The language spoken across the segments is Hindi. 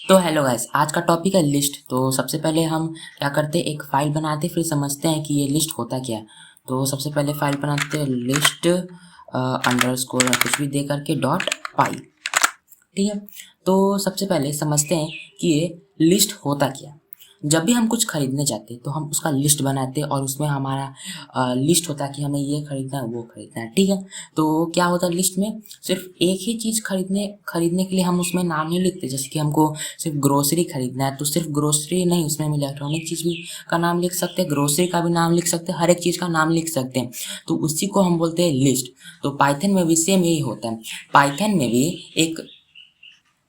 तो हेलो गाइस, आज का टॉपिक है लिस्ट। तो सबसे पहले हम क्या करते हैं, एक फाइल बनाते फिर समझते हैं कि ये लिस्ट होता क्या है। तो सबसे पहले फाइल बनाते हैं लिस्ट अंडरस्कोर कुछ भी दे करके डॉट पाई। ठीक है, तो सबसे पहले समझते हैं कि ये लिस्ट होता क्या है। जब भी हम कुछ खरीदने जाते हैं तो हम उसका लिस्ट बनाते हैं और उसमें हमारा लिस्ट होता है कि हमें ये खरीदना है वो खरीदना है। ठीक है, तो क्या होता है लिस्ट में, सिर्फ एक ही चीज़ खरीदने के लिए हम उसमें नाम नहीं लिखते। जैसे कि हमको सिर्फ ग्रोसरी खरीदना है तो सिर्फ ग्रोसरी नहीं, उसमें हम इलेक्ट्रॉनिक चीज़ भी का नाम लिख सकते हैं, ग्रोसरी का भी नाम लिख सकते हैं, हर एक चीज़ का नाम लिख सकते हैं। तो उसी को हम बोलते हैं लिस्ट। तो पाइथन में भी सेम यही होता है।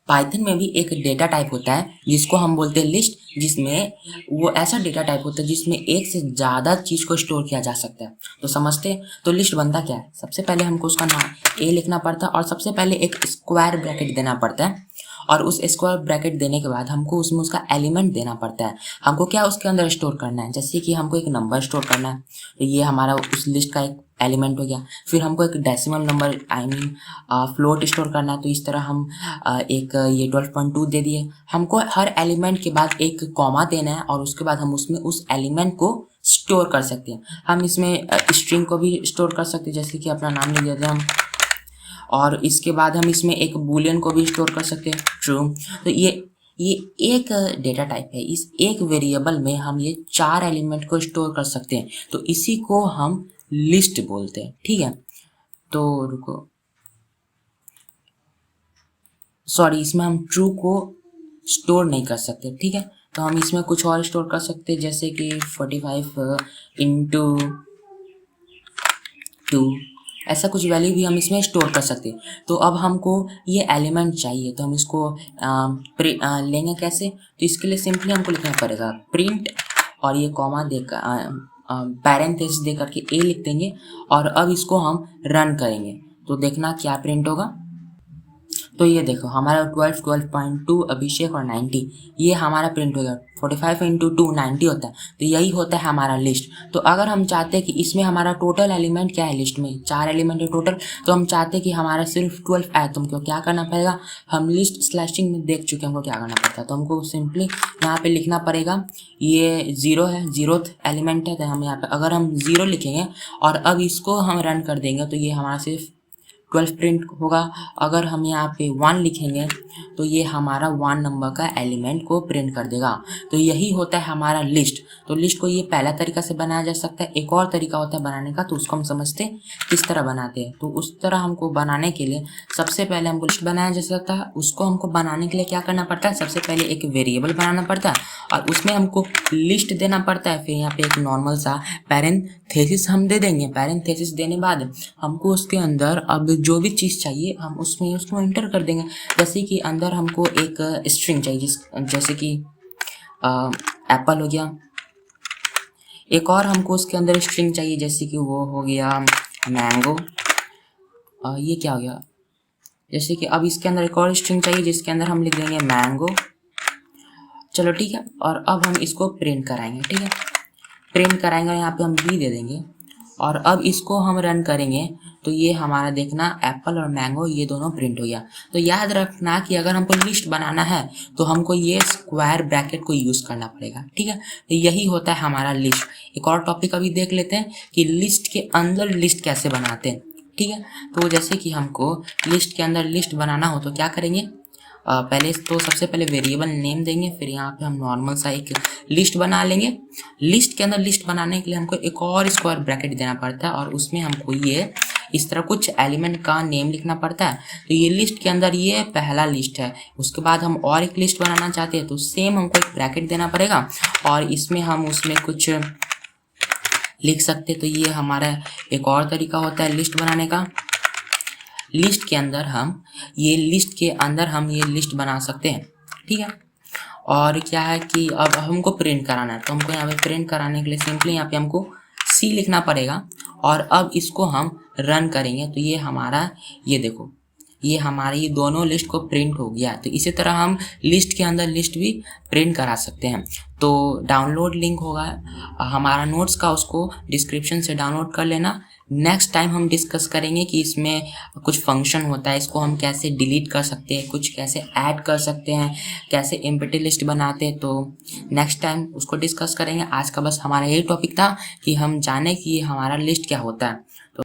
पाइथन में भी एक डेटा टाइप होता है जिसको हम बोलते हैं लिस्ट, जिसमें वो ऐसा डेटा टाइप होता है जिसमें एक से ज़्यादा चीज़ को स्टोर किया जा सकता है। तो समझते हैं, तो लिस्ट बनता क्या है। सबसे पहले हमको उसका नाम ए लिखना पड़ता है और सबसे पहले एक स्क्वायर ब्रैकेट देना पड़ता है। और उस स्क्वायर ब्रैकेट देने के बाद हमको उसमें उसका एलिमेंट देना पड़ता है। हमको क्या उसके अंदर स्टोर करना है, जैसे कि हमको एक नंबर स्टोर करना है, तो ये हमारा उस लिस्ट का एक एलिमेंट हो गया। फिर हमको एक डेसिमल नंबर फ्लोट स्टोर करना है, तो इस तरह हम एक ये 12.2 दे दिए। हमको हर एलिमेंट के बाद एक कॉमा देना है और उसके बाद हम उसमें उस एलिमेंट को स्टोर कर सकते हैं। हम इसमें स्ट्रिंग को भी स्टोर कर सकते हैं, जैसे कि अपना नाम लिख देते हैं हम। और इसके बाद हम इसमें एक बूलियन को भी स्टोर कर सकते हैं, ट्रू। तो ये एक डेटा टाइप है। इस एक वेरिएबल में हम ये 4 एलिमेंट को स्टोर कर सकते हैं, तो इसी को हम लिस्ट बोलते हैं। ठीक है, तो रुको, सॉरी, इसमें हम ट्रू को स्टोर नहीं कर सकते। ठीक है, तो हम इसमें कुछ और स्टोर कर सकते हैं, जैसे कि 45 इंटू 2, ऐसा कुछ वैल्यू भी हम इसमें स्टोर कर सकते हैं। तो अब हमको ये एलिमेंट चाहिए, तो हम इसको लेंगे कैसे। तो इसके लिए सिंपली हमको लिखना पड़ेगा प्रिंट और ये कॉमा देकर पैरेंथेसिस दे करके ए लिख देंगे। और अब इसको हम रन करेंगे तो देखना क्या प्रिंट होगा। तो ये देखो हमारा 12, 12.2 अभिषेक और 90 ये हमारा प्रिंट हो गया। 45 इंटू 2 90 होता है, तो यही होता है हमारा लिस्ट। तो अगर हम चाहते हैं कि इसमें हमारा टोटल एलिमेंट क्या है, लिस्ट में 4 एलिमेंट है टोटल, तो हम चाहते हैं कि हमारा सिर्फ 12 आए, तो हमको क्या करना पड़ेगा। हम लिस्ट स्लैशिंग में देख चुके हैं हमको क्या करना पड़ता है। तो हमको सिंपली यहाँ पे लिखना पड़ेगा, ये 0 है, 0th एलिमेंट है, तो हम यहाँ पे अगर हम 0 लिखेंगे और अब इसको हम रन कर देंगे तो ये हमारा सिर्फ 12 प्रिंट होगा। अगर हम यहाँ पे 1 लिखेंगे तो ये हमारा 1 नंबर का एलिमेंट को प्रिंट कर देगा। तो यही होता है हमारा लिस्ट। तो लिस्ट को ये पहला तरीका से बनाया जा सकता है। एक और तरीका होता है बनाने का, तो उसको हम समझते हैं किस तरह बनाते हैं। तो उस तरह हमको बनाने के लिए सबसे पहले हमको लिस्ट बनाया जा सकता है। उसको हमको बनाने के लिए क्या करना पड़ता है, सबसे पहले एक वेरिएबल बनाना पड़ता है और उसमें हमको लिस्ट देना पड़ता है। फिर यहाँ पे एक नॉर्मल सा पैरेंथेसिस हम दे देंगे। पैरेंथेसिस देने बाद हमको उसके अंदर अब जो भी चीज़ चाहिए हम उसमें उसको एंटर कर देंगे। जैसे कि अंदर हमको एक स्ट्रिंग चाहिए, जैसे कि एप्पल हो गया। एक और हमको उसके अंदर स्ट्रिंग चाहिए, जैसे कि वो हो गया मैंगो। ये क्या हो गया, जैसे कि अब इसके अंदर एक और स्ट्रिंग चाहिए जिसके अंदर हम लिख देंगे मैंगो। चलो ठीक है, और अब हम इसको प्रिंट कराएंगे। ठीक है, प्रिंट कराएंगे, यहाँ पे हम बी दे देंगे और अब इसको हम रन करेंगे तो ये हमारा देखना एप्पल और मैंगो ये दोनों प्रिंट हो गया। तो याद रखना कि अगर हमको लिस्ट बनाना है तो हमको ये स्क्वायर ब्रैकेट को यूज़ करना पड़ेगा। ठीक है, तो यही होता है हमारा लिस्ट। एक और टॉपिक अभी देख लेते हैं कि लिस्ट के अंदर लिस्ट कैसे बनाते हैं। ठीक है, तो जैसे कि हमको लिस्ट के अंदर लिस्ट बनाना हो तो क्या करेंगे, पहले तो सबसे पहले वेरिएबल नेम देंगे, फिर यहाँ पे हम नॉर्मल सा एक लिस्ट बना लेंगे। लिस्ट के अंदर लिस्ट बनाने के लिए हमको एक और स्क्वायर ब्रैकेट देना पड़ता है और उसमें हमको ये इस तरह कुछ एलिमेंट का नेम लिखना पड़ता है। तो ये लिस्ट के अंदर ये पहला लिस्ट है। उसके बाद हम और एक लिस्ट बनाना चाहते हैं तो सेम हमको एक ब्रैकेट देना पड़ेगा और इसमें हम उसमें कुछ लिख सकते। तो ये हमारा एक और तरीका होता है लिस्ट बनाने का। लिस्ट के अंदर हम ये लिस्ट बना सकते हैं। ठीक है, और क्या है कि अब हमको प्रिंट कराना है तो हमको यहाँ पे प्रिंट कराने के लिए सिंपली यहाँ पे हमको सी लिखना पड़ेगा और अब इसको हम रन करेंगे तो ये हमारा, ये देखो ये हमारे ये दोनों लिस्ट को प्रिंट हो गया। तो इसी तरह हम लिस्ट के अंदर लिस्ट भी प्रिंट करा सकते हैं। तो डाउनलोड लिंक होगा हमारा नोट्स का, उसको डिस्क्रिप्शन से डाउनलोड कर लेना। नेक्स्ट टाइम हम डिस्कस करेंगे कि इसमें कुछ फंक्शन होता है, इसको हम कैसे डिलीट कर सकते हैं, कुछ कैसे ऐड कर सकते हैं, कैसे एम्प्टी लिस्ट बनाते हैं। तो नेक्स्ट टाइम उसको डिस्कस करेंगे। आज का बस हमारा यही टॉपिक था कि हम जाने कि हमारा लिस्ट क्या होता है। तो